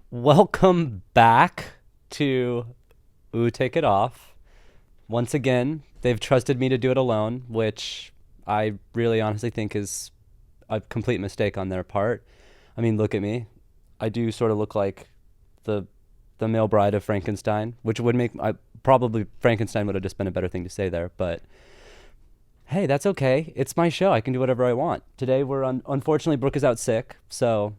Welcome back to Ooh, Take It Off. Once again, they've trusted me to do it alone, which I really honestly think is a complete mistake on their part. I mean, look at me. I do sort of look like the the male bride of Frankenstein, which would make probably Frankenstein would have just been a better thing to say there, but hey, that's okay. It's my show. I can do whatever I want. Today unfortunately Brooke is out sick, so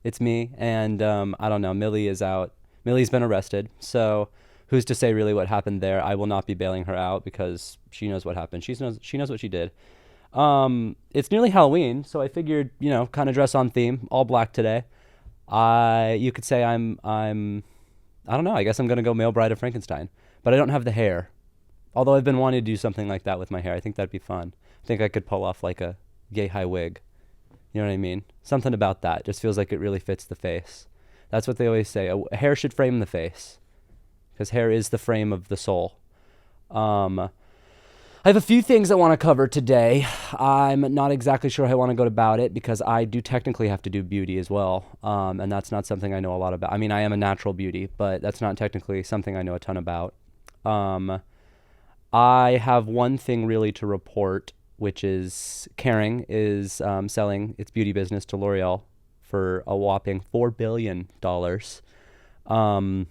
it's me, and I don't know. Millie is out. Millie's been arrested, so who's to say really what happened there? I will not be bailing her out because she knows what happened. She knows what she did. It's nearly Halloween, so I figured kind of dress on theme, all black today. You could say I don't know. I guess I'm gonna go male bride of Frankenstein, but I don't have the hair. Although I've been wanting to do something like that with my hair. I think that'd be fun. I think I could pull off like a gay high wig. You know what I mean? Something about that just feels like it really fits the face. That's what they always say. A hair should frame the face because hair is the frame of the soul. I have a few things I want to cover today. I'm not exactly sure how I want to go about it because I do technically have to do beauty as well. And that's not something I know a lot about. I mean, I am a natural beauty, but that's not technically something I know a ton about. Um, I have one thing really to report, which is Kering is selling its beauty business to L'Oreal for a whopping $4 billion. Um,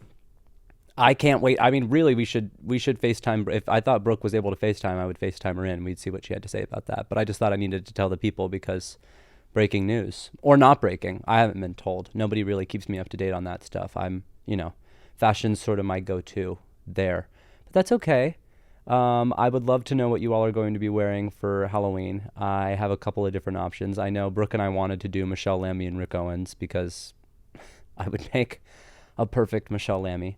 I can't wait. I mean, really, we should FaceTime. If I thought Brooke was able to FaceTime, I would FaceTime her in. We'd see what she had to say about that. But I just thought I needed to tell the people because breaking news or not breaking, I haven't been told. Nobody really keeps me up to date on that stuff. Fashion's sort of my go-to there, but that's okay. I would love to know what you all are going to be wearing for Halloween. I have a couple of different options. I know Brooke and I wanted to do Michelle Lamy and Rick Owens because I would make a perfect Michelle Lamy.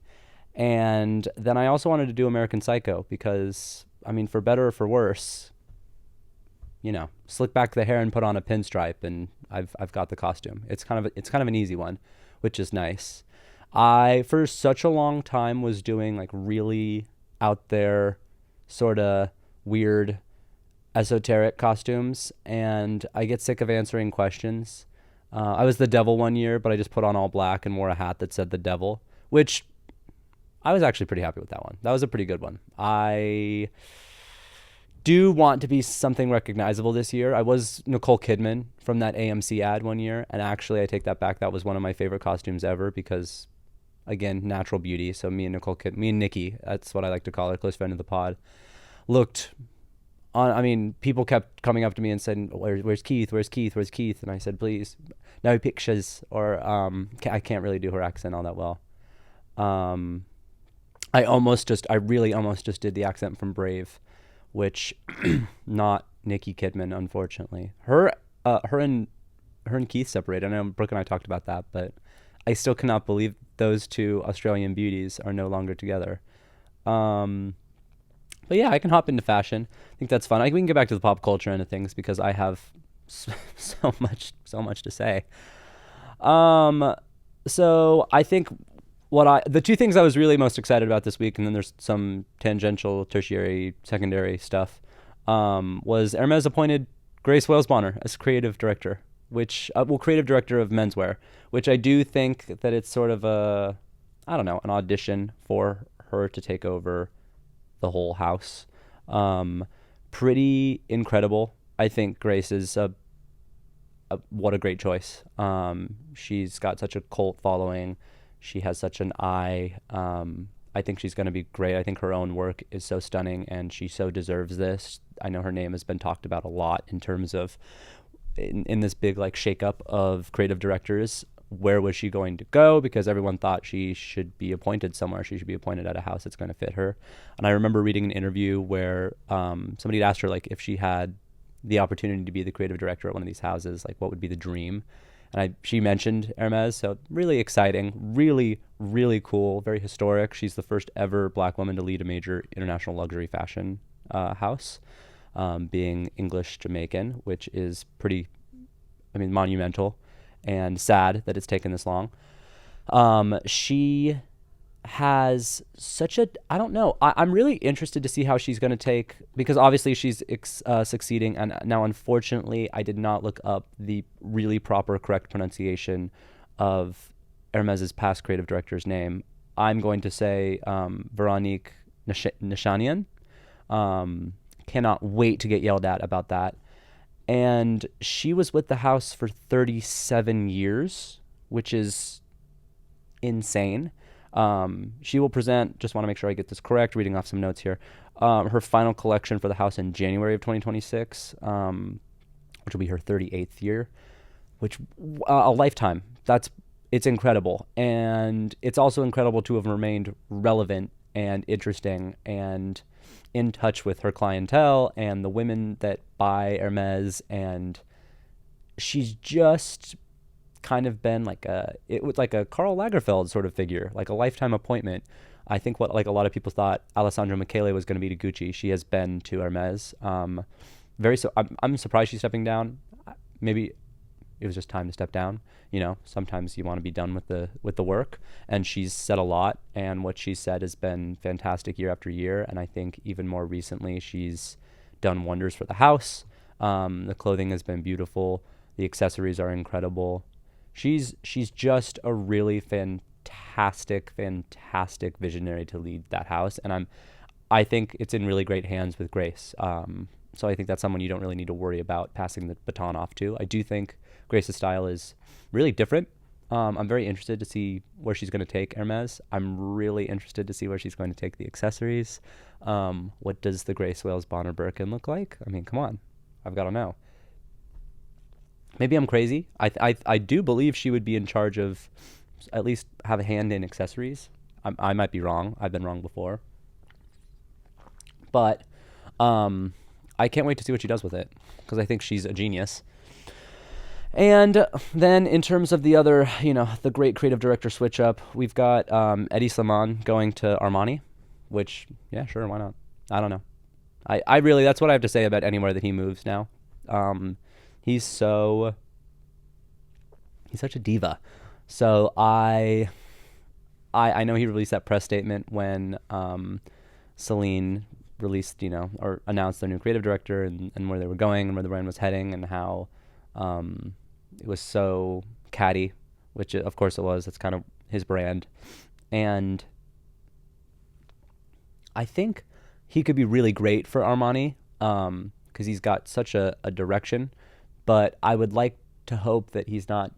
And then I also wanted to do American Psycho because, I mean, for better or for worse, slick back the hair and put on a pinstripe, and I've got the costume. It's kind of an easy one, which is nice. I for such a long time was doing like really out there, sort of weird, esoteric costumes, and I get sick of answering questions. I was the devil one year, but I just put on all black and wore a hat that said the devil, which I was actually pretty happy with that one. That was a pretty good one. I do want to be something recognizable this year. I was Nicole Kidman from that AMC ad one year, and actually I take that back. That was one of my favorite costumes ever because, again, natural beauty. So me and Nikki, that's what I like to call her, close friend of the pod, looked on. I mean, people kept coming up to me and saying, "Where's Keith? Where's Keith? Where's Keith?" And I said, "Please, no pictures." Or I can't really do her accent all that well. Um, I really almost just did the accent from Brave, which not Nikki Kidman, unfortunately. Her and Keith separated. I know Brooke and I talked about that, but I still cannot believe those two Australian beauties are no longer together. Um, but yeah, I can hop into fashion. I think that's fun. We can get back to the pop culture end of things because I have so much to say. Um, so I think the two things I was really most excited about this week, and then there's some tangential, tertiary, secondary stuff, was Hermes appointed Grace Wales-Bonner as creative director, creative director of menswear, which I do think that it's sort of I don't know, an audition for her to take over the whole house. Um, Pretty incredible. I think Grace is what a great choice. She's got such a cult following. She has such an eye. I think she's going to be great. I think her own work is so stunning, and she so deserves this. I know her name has been talked about a lot in terms of in this big like shakeup of creative directors. Where was she going to go? Because everyone thought she should be appointed somewhere. She should be appointed at a house that's going to fit her. And I remember reading an interview where somebody had asked her like if she had the opportunity to be the creative director at one of these houses, like what would be the dream? And she mentioned Hermes, so really exciting, really, really cool, very historic. She's the first ever black woman to lead a major international luxury fashion house, being English Jamaican, which is pretty, I mean, monumental and sad that it's taken this long. She has such a, I don't know, I'm really interested to see how she's going to take, because obviously she's succeeding, and now unfortunately I did not look up the really proper correct pronunciation of Hermes's past creative director's name. I'm going to say Veronique Nishanian. Cannot wait to get yelled at about that. And she was with the house for 37 years, which is insane. She will present, just want to make sure I get this correct, reading off some notes here, her final collection for the house in January of 2026, which will be her 38th year, which a lifetime. It's incredible. And it's also incredible to have remained relevant and interesting and in touch with her clientele and the women that buy Hermes. And she's just kind of been like it was like a Karl Lagerfeld sort of figure, like a lifetime appointment. I think what like a lot of people thought Alessandro Michele was going to be to Gucci, she has been to Hermes. I'm surprised she's stepping down. Maybe it was just time to step down. Sometimes you want to be done with the work, and she's said a lot, and what she's said has been fantastic year after year. And I think even more recently, she's done wonders for the house. The clothing has been beautiful. The accessories are incredible. She's just a really fantastic visionary to lead that house, and I think it's in really great hands with Grace. So I think that's someone you don't really need to worry about passing the baton off to. I do think Grace's style is really different. I'm very interested to see where she's going to take Hermes. I'm really interested to see where she's going to take the accessories. What does the Grace Wales Bonner Birkin look like? I mean, come on. I've got to know. Maybe I'm crazy. I do believe she would be in charge of at least have a hand in accessories. I might be wrong. I've been wrong before. But I can't wait to see what she does with it, because I think she's a genius. And then in terms of the other, the great creative director switch up, we've got Eddie Slimane going to Armani, which, yeah, sure, why not? I don't know. I really, that's what I have to say about anywhere that he moves now. He's such a diva. So I know he released that press statement when Celine released, or announced their new creative director and where they were going and where the brand was heading, and how it was so catty, which of course it was. It's kind of his brand. And I think he could be really great for Armani, because he's got such a direction. But I would like to hope that he's not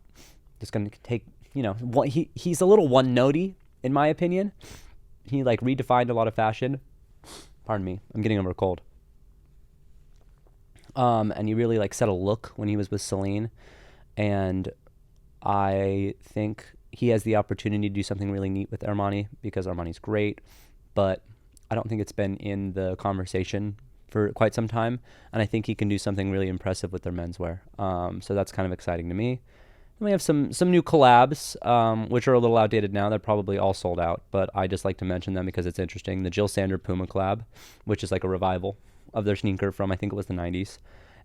just going to take, he's a little one-notey, in my opinion. He redefined a lot of fashion. Pardon me, I'm getting over a cold. And he really set a look when he was with Celine. And I think he has the opportunity to do something really neat with Armani, because Armani's great, but I don't think it's been in the conversation for quite some time. And I think he can do something really impressive with their menswear. So that's kind of exciting to me. And we have some new collabs, which are a little outdated now. They're probably all sold out, but I just like to mention them because it's interesting. The Jill Sander Puma collab, which is like a revival of their sneaker from, I think it was the 90s.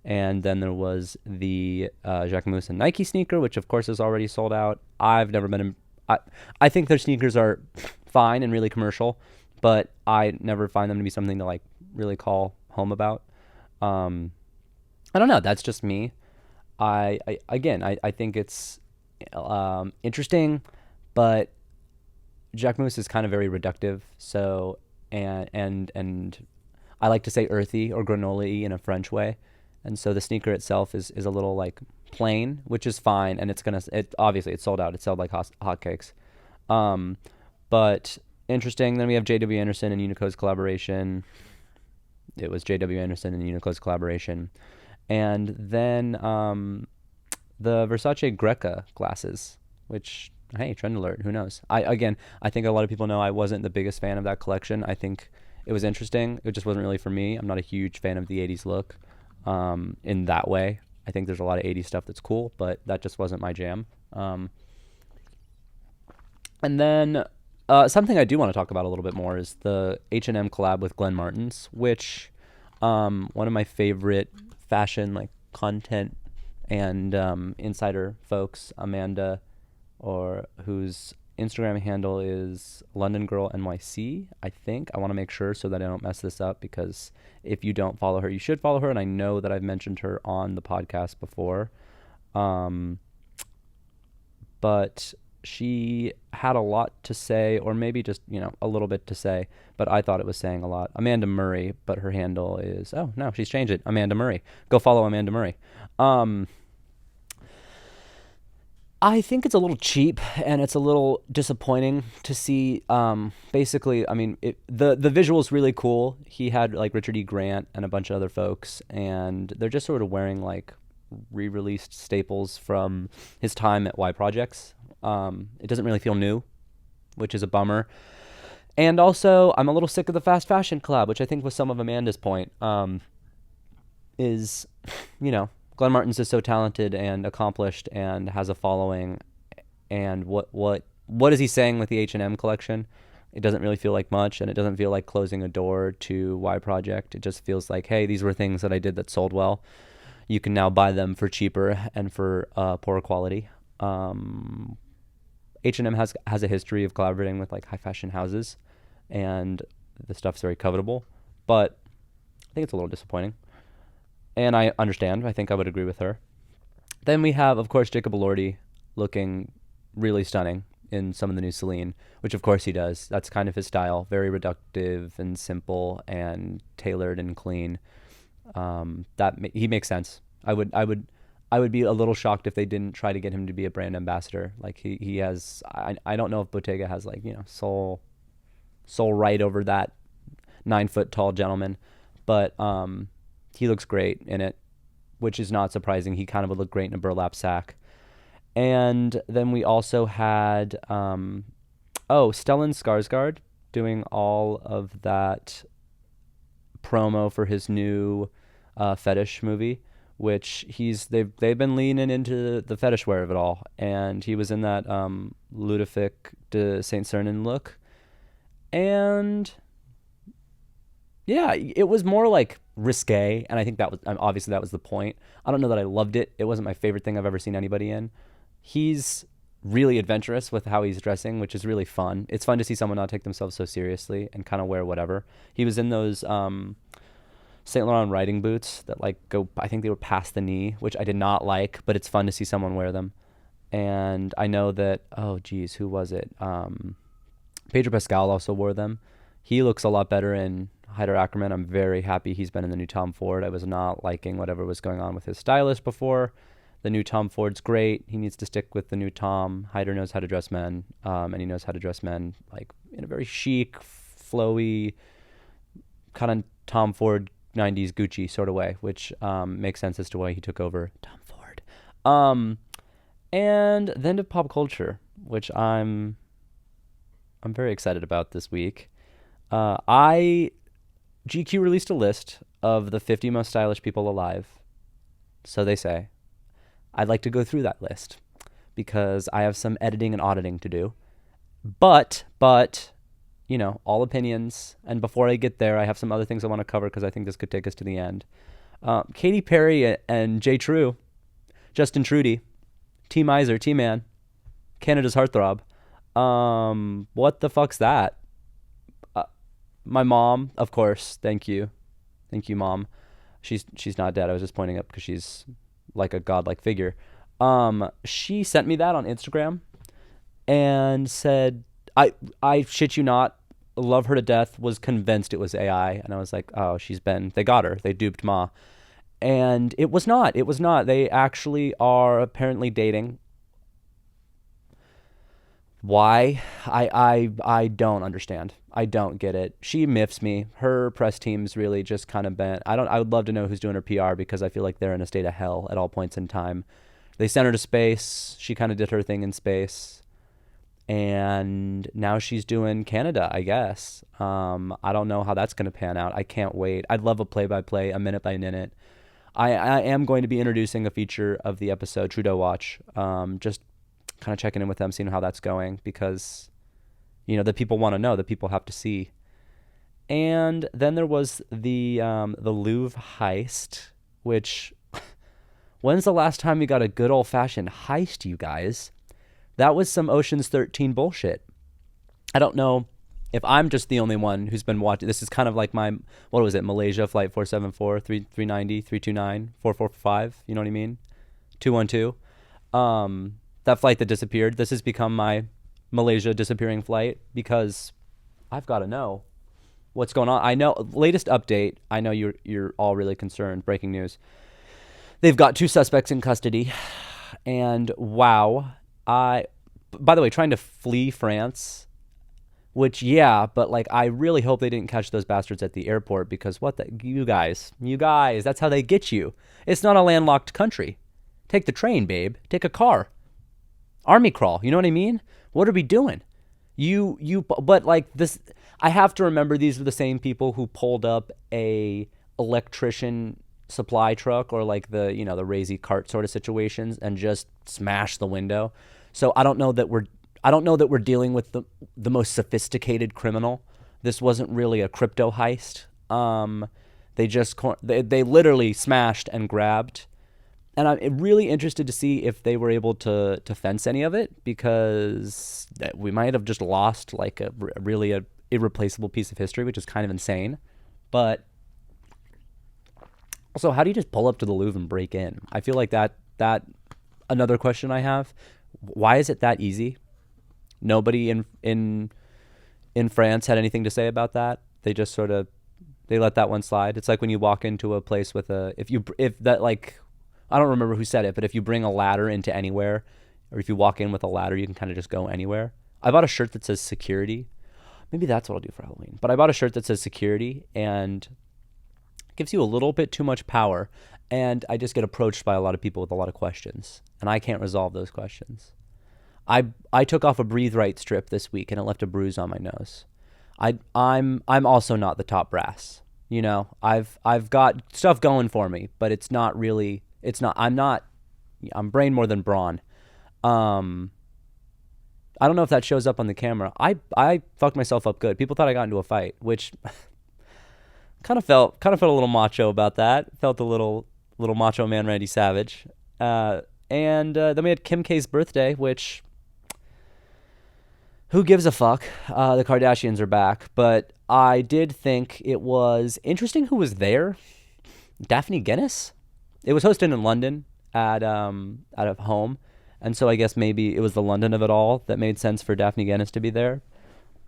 And then there was the Jacquemus and Nike sneaker, which of course is already sold out. I've never been I think their sneakers are fine and really commercial, but I never find them to be something to really call home about. I don't know. That's just me. I think it's interesting, but Jacquemus is kind of very reductive. So and I like to say earthy or granola-y in a French way. And so the sneaker itself is a little plain, which is fine. And obviously it's sold out. It's sold like hotcakes. But interesting. Then we have J.W. Anderson and Uniqlo's collaboration. It was J.W. Anderson and Uniqlo's collaboration. And then the Versace Greca glasses, which, hey, trend alert, who knows? I think a lot of people know I wasn't the biggest fan of that collection. I think it was interesting. It just wasn't really for me. I'm not a huge fan of the 80s look in that way. I think there's a lot of 80s stuff that's cool, but that just wasn't my jam. And then something I do want to talk about a little bit more is the H&M collab with Glenn Martens, which one of my favorite fashion content and insider folks, Amanda, or whose Instagram handle is London Girl NYC, I think. I want to make sure so that I don't mess this up, because if you don't follow her, you should follow her, and I know that I've mentioned her on the podcast before. But She had a lot to say, or maybe just, a little bit to say, but I thought it was saying a lot. Amanda Murray, but her handle is, oh, no, she's changed it. Amanda Murray. Go follow Amanda Murray. I think it's a little cheap and it's a little disappointing to see. Basically, I mean, the visual's really cool. He had like Richard E. Grant and a bunch of other folks, and they're just sort of wearing like re-released staples from his time at Y Projects. It doesn't really feel new, which is a bummer. And also, I'm a little sick of the fast fashion collab, which I think was some of Amanda's point. Is, Glenn Martins is so talented and accomplished and has a following. And what is he saying with the H&M collection? It doesn't really feel like much, and it doesn't feel like closing a door to Y Project. It just feels like, hey, these were things that I did that sold well. You can now buy them for cheaper and for poorer quality. H&M has a history of collaborating with like high fashion houses, and the stuff's very covetable. But I think it's a little disappointing. And I understand. I think I would agree with her. Then we have, of course, Jacob Elordi looking really stunning in some of the new Celine, which of course he does. That's kind of his style. Very reductive and simple and tailored and clean. He makes sense. I would be a little shocked if they didn't try to get him to be a brand ambassador. Like he has. I don't know if Bottega has like soul right over that 9-foot tall gentleman, but he looks great in it, which is not surprising. He kind of would look great in a burlap sack. And then we also had, Stellan Skarsgård doing all of that promo for his new fetish movie, which they've been leaning into the fetish wear of it all. And he was in that Ludovic de Saint-Cernin look. And yeah, it was more like risque, and I think that was obviously that was the point. I don't know that I loved it. It wasn't my favorite thing I've ever seen anybody in. He's really adventurous with how he's dressing, which is really fun. It's fun to see someone not take themselves so seriously and kind of wear whatever. He was in those Saint Laurent riding boots that like go, I think they were past the knee, which I did not like, but it's fun to see someone wear them. And I know that, who was it? Pedro Pascal also wore them. He looks a lot better in Hyder Ackerman. I'm very happy he's been in the new Tom Ford. I was not liking whatever was going on with his stylist before. The new Tom Ford's great. He needs to stick with the new Tom. Hyder knows how to dress men, and he knows how to dress men like in a very chic, flowy, kind of Tom Ford 90s Gucci sort of way, which makes sense as to why he took over Tom Ford. And then to pop culture, which I'm very excited about this week. GQ released a list of the 50 most stylish people alive. So they say. I'd like to go through that list because I have some editing and auditing to do. But, all opinions. And before I get there, I have some other things I want to cover because I think this could take us to the end. Katy Perry and J. True, Justin Trudy, T. Miser, T-Man, Canada's Heartthrob. What the fuck's that? My mom, of course. Thank you, Mom. She's not dead. I was just pointing up because she's like a godlike figure. She sent me that on Instagram and said, I shit you not, love her to death, was convinced it was AI. And I was like, oh, they got her. They duped Ma. And it was not. They actually are apparently dating. Why? I don't understand. I don't get it. She miffs me. Her press team's really just kind of bent. I would love to know who's doing her PR because I feel like they're in a state of hell at all points in time. They sent her to space. She kind of did her thing in space. And now she's doing Canada, I guess. I don't know how that's going to pan out. I can't wait. I'd love a play-by-play, a minute-by-minute. I am going to be introducing a feature of the episode, Trudeau Watch. Just kind of checking in with them, seeing how that's going, because the people want to know, the people have to see. And then there was the Louvre heist, which when's the last time you got a good old-fashioned heist, you guys? That was some Ocean's 13 bullshit. I don't know if I'm just the only one who's been watching. This is kind of like my, what was it, Malaysia Flight 474, 390, 329, 445, you know what I mean? 212. that flight that disappeared. This has become my Malaysia disappearing flight because I've got to know what's going on. I know latest update. I know you're all really concerned. Breaking news: they've got 2 suspects in custody, and wow, I. By the way, trying to flee France, which yeah, but like I really hope they didn't catch those bastards at the airport because what the you guys, that's how they get you. It's not a landlocked country. Take the train, babe. Take a car. Army crawl. You know what I mean? What are we doing? But like this, I have to remember these are the same people who pulled up a electrician supply truck or like the the Razy cart sort of situations and just smashed the window. So I don't know that we're dealing with the most sophisticated criminal. This wasn't really a crypto heist. They literally smashed and grabbed. And I'm really interested to see if they were able to fence any of it because we might have just lost like a irreplaceable piece of history, which is kind of insane. But also, how do you just pull up to the Louvre and break in? I feel like that another question I have. Why is it that easy? Nobody in France had anything to say about that. They just sort of they let that one slide. It's like when you walk into a place with if that like I don't remember who said it, but if you bring a ladder into anywhere, or if you walk in with a ladder, you can kind of just go anywhere. I bought a shirt that says security. Maybe that's what I'll do for Halloween. But I bought a shirt that says security and it gives you a little bit too much power. And I just get approached by a lot of people with a lot of questions. And I can't resolve those questions. I took off a Breathe Right strip this week and it left a bruise on my nose. I'm also not the top brass. I've got stuff going for me, but it's not really. I'm brain more than brawn. I don't know if that shows up on the camera. I fucked myself up good. People thought I got into a fight, which kind of felt a little macho about that. Felt a little macho man Randy Savage. And then we had Kim K's birthday, which who gives a fuck? The Kardashians are back, but I did think it was interesting who was there. Daphne Guinness. It was hosted in London at home, and so I guess maybe it was the London of it all that made sense for Daphne Guinness to be there.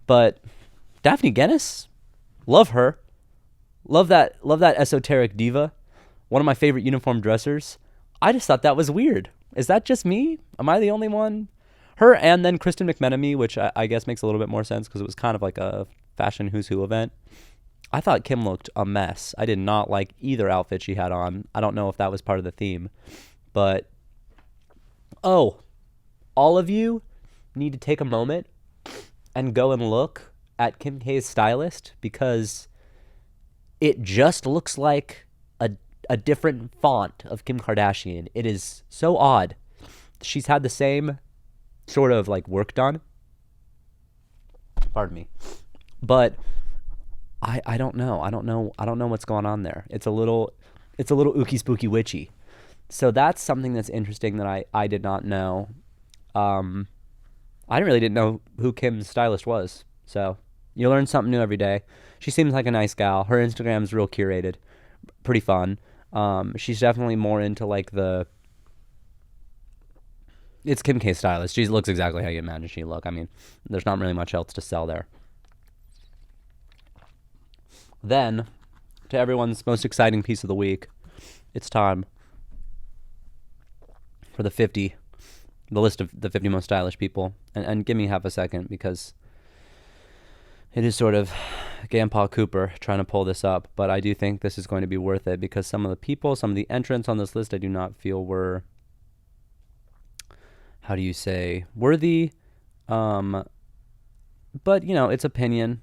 But Daphne Guinness, love her, love that esoteric diva, one of my favorite uniform dressers. I just thought that was weird. Is that just me? Am I the only one? Her and then Kristen McMenemy, which I guess makes a little bit more sense because it was kind of like a fashion who's who event. I thought Kim looked a mess. I did not like either outfit she had on. I don't know if that was part of the theme. But, all of you need to take a moment and go and look at Kim K's stylist because it just looks like a different font of Kim Kardashian. It is so odd. She's had the same sort of like work done. Pardon me. But I don't know. I don't know what's going on there. It's a little ooky spooky witchy. So that's something that's interesting that I did not know. I didn't know who Kim's stylist was. So you learn something new every day. She seems like a nice gal. Her Instagram's real curated. Pretty fun. She's definitely more into like it's Kim K's stylist. She looks exactly how you imagine she'd look. I mean, there's not really much else to sell there. Then, to everyone's most exciting piece of the week, it's time for the list of the 50 most stylish people. And give me half a second because it is sort of Grandpa Cooper trying to pull this up. But I do think this is going to be worth it because some of the entrants on this list I do not feel were, how do you say, worthy. But, it's opinion.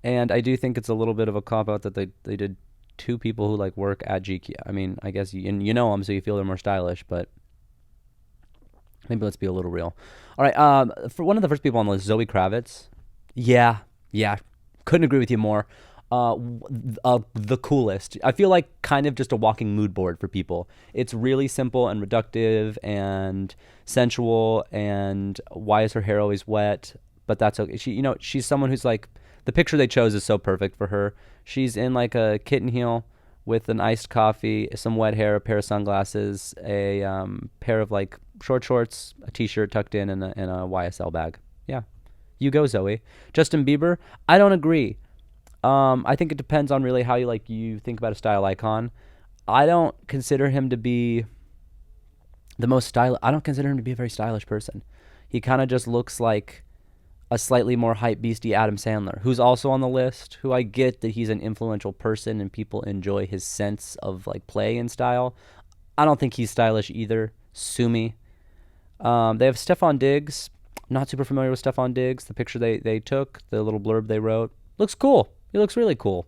And I do think it's a little bit of a cop-out that they did 2 people who like work at GQ. I mean, I guess you know them, so you feel they're more stylish, but maybe let's be a little real. All right, for one of the first people on the list, Zoe Kravitz. Yeah, couldn't agree with you more. The coolest. I feel like kind of just a walking mood board for people. It's really simple and reductive and sensual. And why is her hair always wet? But that's okay. She's someone who's like. The picture they chose is so perfect for her. She's in like a kitten heel with an iced coffee, some wet hair, a pair of sunglasses, a pair of like short shorts, a t-shirt tucked in, and a YSL bag. Yeah, you go, Zoe. Justin Bieber, I don't agree. I think it depends on really how you think about a style icon. I don't consider him to be the most style. I don't consider him to be a very stylish person. He kind of just looks like a slightly more hype beastie Adam Sandler, who's also on the list. Who I get that he's an influential person and people enjoy his sense of like play and style. I don't think he's stylish either. Sue me. They have Stefan Diggs. Not super familiar with Stefan Diggs. The picture they took, the little blurb they wrote, looks cool. He looks really cool.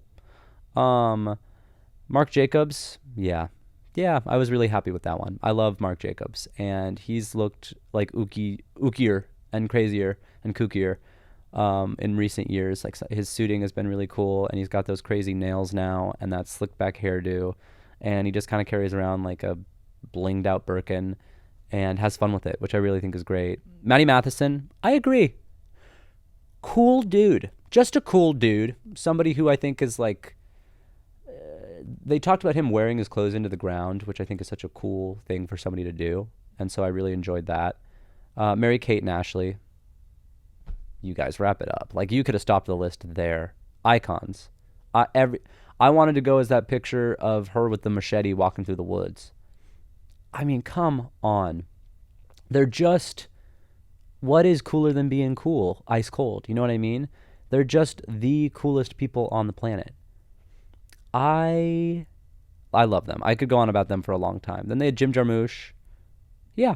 Marc Jacobs, yeah, I was really happy with that one. I love Marc Jacobs, and he's looked like ookier and crazier and kookier in recent years. Like his suiting has been really cool, and he's got those crazy nails now and that slick back hairdo, and he just kind of carries around like a blinged out Birkin and has fun with it, which I really think is great. Matty Matheson, I agree. Cool dude. Just a cool dude. Somebody who I think is like, they talked about him wearing his clothes into the ground, which I think is such a cool thing for somebody to do. And so I really enjoyed that. Mary-Kate and Ashley. You guys wrap it up. Like, you could have stopped the list there. Icons. I wanted to go as that picture of her with the machete walking through the woods. I mean, come on. They're just, what is cooler than being cool? Ice cold. You know what I mean? They're just the coolest people on the planet. I love them. I could go on about them for a long time. Then they had Jim Jarmusch. Yeah.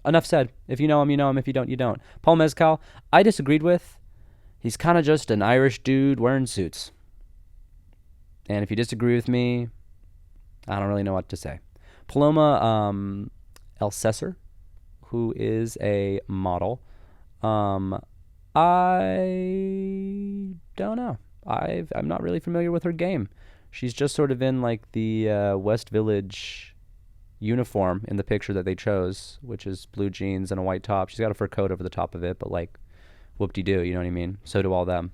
Enough said. If you know him, you know him. If you don't, you don't. Paul Mescal, I disagreed with. He's kind of just an Irish dude wearing suits. And if you disagree with me, I don't really know what to say. Paloma Elsesser, who is a model. I don't know. I'm not really familiar with her game. She's just sort of in like the West Village uniform in the picture that they chose, which is blue jeans and a white top. She's got a fur coat over the top of it, but like, whoop-de-doo, you know what I mean? So do all them.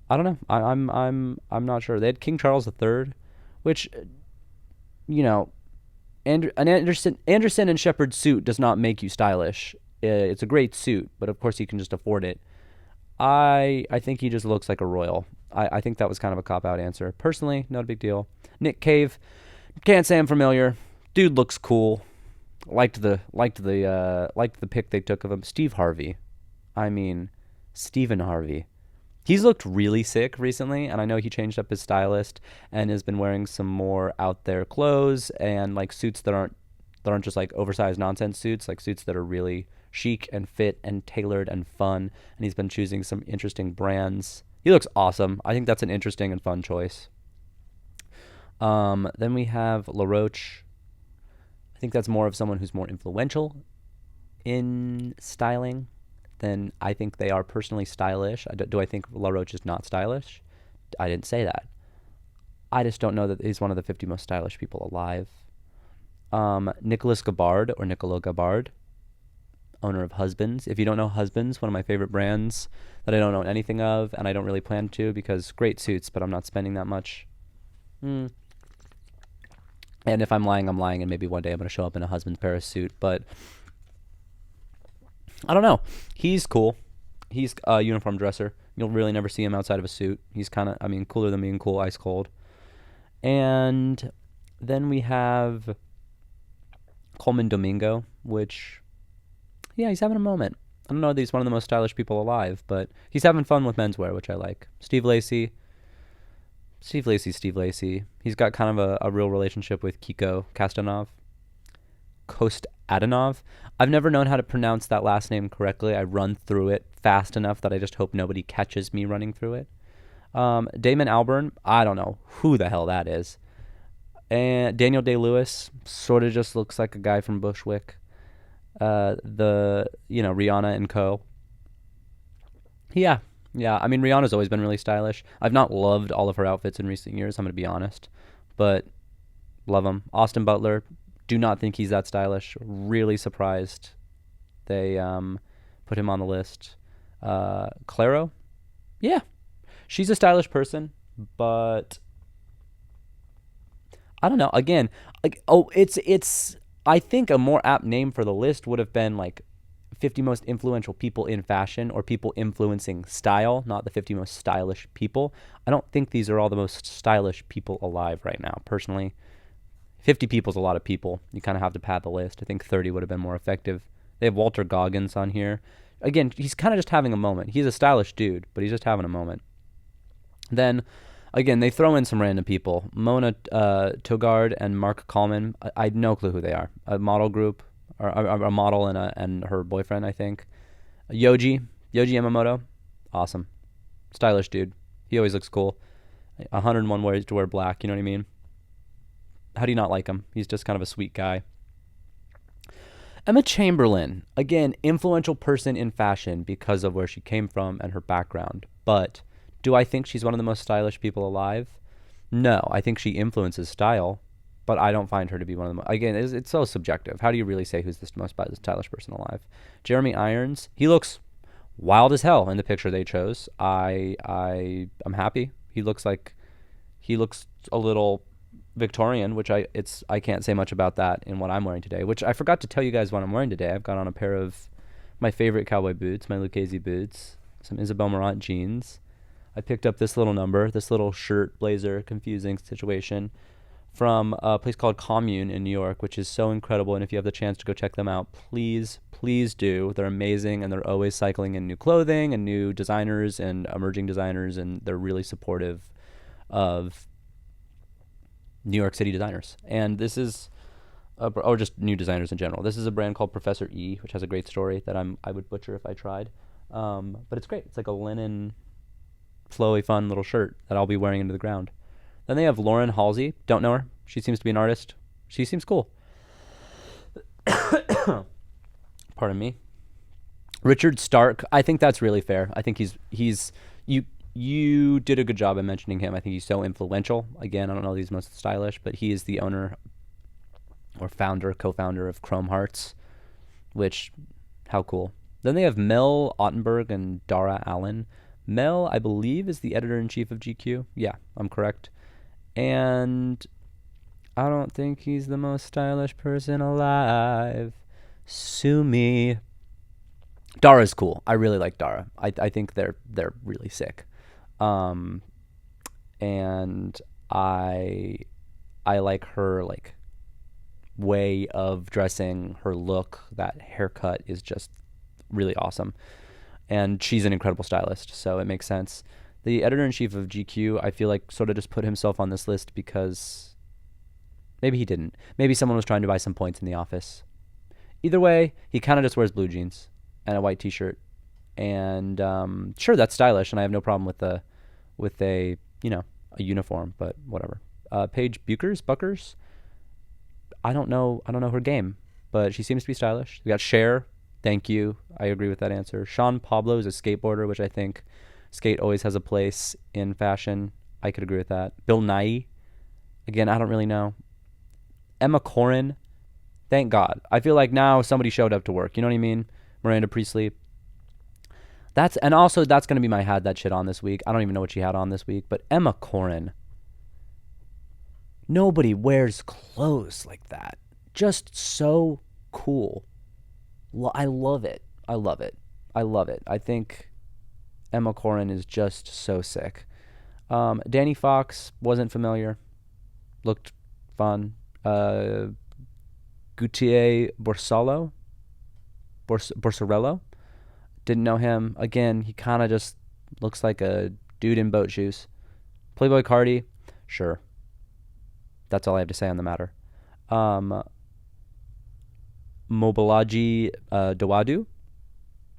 I don't know. I'm not sure. They had King Charles III, which, you know, an Anderson and Shepherd suit does not make you stylish. It's a great suit, but of course you can just afford it. I think he just looks like a royal. I think that was kind of a cop-out answer. Personally, not a big deal. Nick Cave, can't say I'm familiar. Dude looks cool. Liked the pic they took of him. Steve Harvey. I mean, Stephen Harvey. He's looked really sick recently, and I know he changed up his stylist and has been wearing some more out there clothes and like suits that aren't just like oversized nonsense suits, like suits that are really chic and fit and tailored and fun. And he's been choosing some interesting brands. He looks awesome. I think that's an interesting and fun choice. Then we have La Roche. I think that's more of someone who's more influential in styling than I think they are personally stylish. Do I think La Roche is not stylish? I didn't say that. I just don't know that he's one of the 50 most stylish people alive. Nicolas Gabbard, or Nicolas Gabbard, owner of Husbands. If you don't know Husbands, one of my favorite brands that I don't know anything of, and I don't really plan to because great suits, but I'm not spending that much. And if I'm lying, I'm lying, and maybe one day I'm going to show up in a Husband's Paris suit, but I don't know. He's cool. He's a uniform dresser. You'll really never see him outside of a suit. He's kind of, cooler than being cool, ice cold. And then we have Coleman Domingo, which, yeah, he's having a moment. I don't know that he's one of the most stylish people alive, but he's having fun with menswear, which I like. Steve Lacy. He's got kind of a real relationship with Kiko Kostadanov. I've never known how to pronounce that last name correctly. I run through it fast enough that I just hope nobody catches me running through it. Damon Albarn, I don't know who the hell that is. And Daniel Day-Lewis sort of just looks like a guy from Bushwick. Rihanna and co. Yeah. Rihanna's always been really stylish. I've not loved all of her outfits in recent years, I'm going to be honest. But love them. Austin Butler, do not think he's that stylish. Really surprised they put him on the list. Claro, yeah. She's a stylish person, but I don't know. Again, like, it's I think a more apt name for the list would have been like 50 most influential people in fashion or people influencing style, not the 50 most stylish people. I don't think these are all the most stylish people alive right now, personally. 50 people is a lot of people. You kind of have to pad the list. I think 30 would have been more effective. They have Walter Goggins on here. Again, he's kind of just having a moment. He's a stylish dude, but he's just having a moment. Then, again, they throw in some random people. Mona Togard and Mark Kallman. I had no clue who they are. A model group, or a model and her boyfriend, I think. Yoji Yamamoto. Awesome. Stylish dude. He always looks cool. 101 ways to wear black, you know what I mean? How do you not like him? He's just kind of a sweet guy. Emma Chamberlain, again, influential person in fashion because of where she came from and her background. But do I think she's one of the most stylish people alive? No, I think she influences style, but I don't find her to be one of the most. Again, it's so subjective. How do you really say who's the most stylish person alive? Jeremy Irons, he looks wild as hell in the picture they chose. I'm happy. He looks a little Victorian, which I can't say much about that in what I'm wearing today, which I forgot to tell you guys what I'm wearing today. I've got on a pair of my favorite cowboy boots, my Lucchese boots, some Isabel Marant jeans. I picked up this little shirt, blazer, confusing situation from a place called Commune in New York, which is so incredible. And if you have the chance to go check them out, please do. They're amazing, and they're always cycling in new clothing and new designers and emerging designers, and they're really supportive of New York City designers. And this is, or just new designers in general. This is a brand called Professor E, which has a great story that I would butcher if I tried. But it's great. It's like a linen, flowy, fun little shirt that I'll be wearing into the ground. Then they have Lauren Halsey. Don't know her. She seems to be an artist. She seems cool. Pardon me. Richard Stark. I think that's really fair. I think you did a good job of mentioning him. I think he's so influential. Again, I don't know if he's most stylish, but he is the owner or co-founder of Chrome Hearts, which, how cool. Then they have Mel Ottenberg and Dara Allen. Mel, I believe, is the editor-in-chief of GQ. Yeah, I'm correct. And I don't think he's the most stylish person alive. Sue me. Dara's cool. I really like Dara. I think they're really sick. And I like her way of dressing, her look. That haircut is just really awesome, and she's an incredible stylist, so it makes sense. The editor-in-chief of GQ, I feel like, sort of just put himself on this list because maybe he didn't. Maybe someone was trying to buy some points in the office. Either way, he kind of just wears blue jeans and a white t-shirt, and sure, that's stylish, and I have no problem with a uniform, but whatever. Paige Buckers. I don't know her game, but she seems to be stylish. We got Cher. Thank you. I agree with that answer. Sean Pablo is a skateboarder, which I think skate always has a place in fashion. I could agree with that. Bill Nye. Again, I don't really know. Emma Corrin. Thank God. I feel like now somebody showed up to work. You know what I mean? Miranda Priestley. That's going to be my had that shit on this week. I don't even know what she had on this week, but Emma Corrin. Nobody wears clothes like that. Just so cool. I love it. I think Emma Corrin is just so sick. Danny Fox, wasn't familiar. Looked fun. Gutier Borsarello. Didn't know him. Again, he kind of just looks like a dude in boat shoes. Playboy Cardi, sure. That's all I have to say on the matter. Mobalaji Dawadu.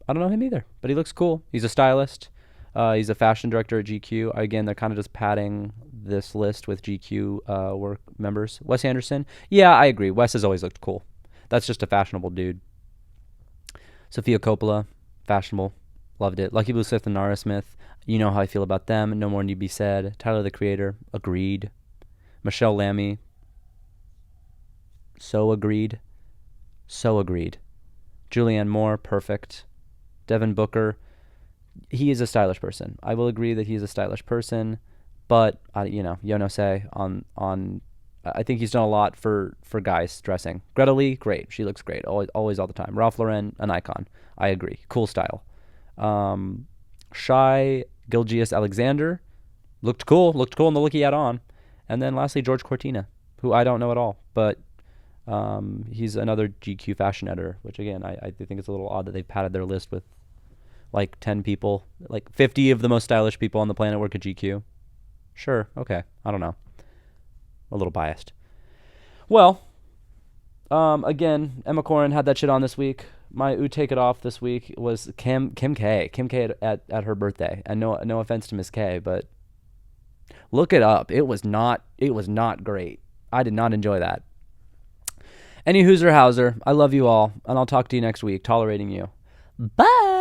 I don't know him either, but he looks cool. He's a stylist. He's a fashion director at GQ. Again, they're kind of just padding this list with GQ work members. Wes Anderson. Yeah, I agree. Wes has always looked cool. That's just a fashionable dude. Sofia Coppola, fashionable. Loved it. Lucky Blue Smith and Nara Smith. You know how I feel about them. No more need be said. Tyler, the Creator. Agreed. Michelle Lamy. So agreed. Julianne Moore. Perfect. Devin Booker. He is a stylish person. I will agree that he is a stylish person, but yo no say on I think he's done a lot for guys dressing. Greta Lee, great. She looks great. Always, all the time. Ralph Lauren, an icon. I agree. Cool style. Shai Gilgeous Alexander looked cool. Looked cool in the look he had on. And then lastly, George Cortina, who I don't know at all, but he's another GQ fashion editor. Which again, I think it's a little odd that they've padded their list with like 10 people, like 50 of the most stylish people on the planet work at GQ. Sure, okay. I don't know. A little biased. Well, again, Emma Corrin had that shit on this week. My ooh take it off this week was Kim K. Kim K at her birthday. And no offense to Miss K, but look it up. It was not great. I did not enjoy that. Any Hooser Hauser, I love you all, and I'll talk to you next week. Tolerating you. Bye.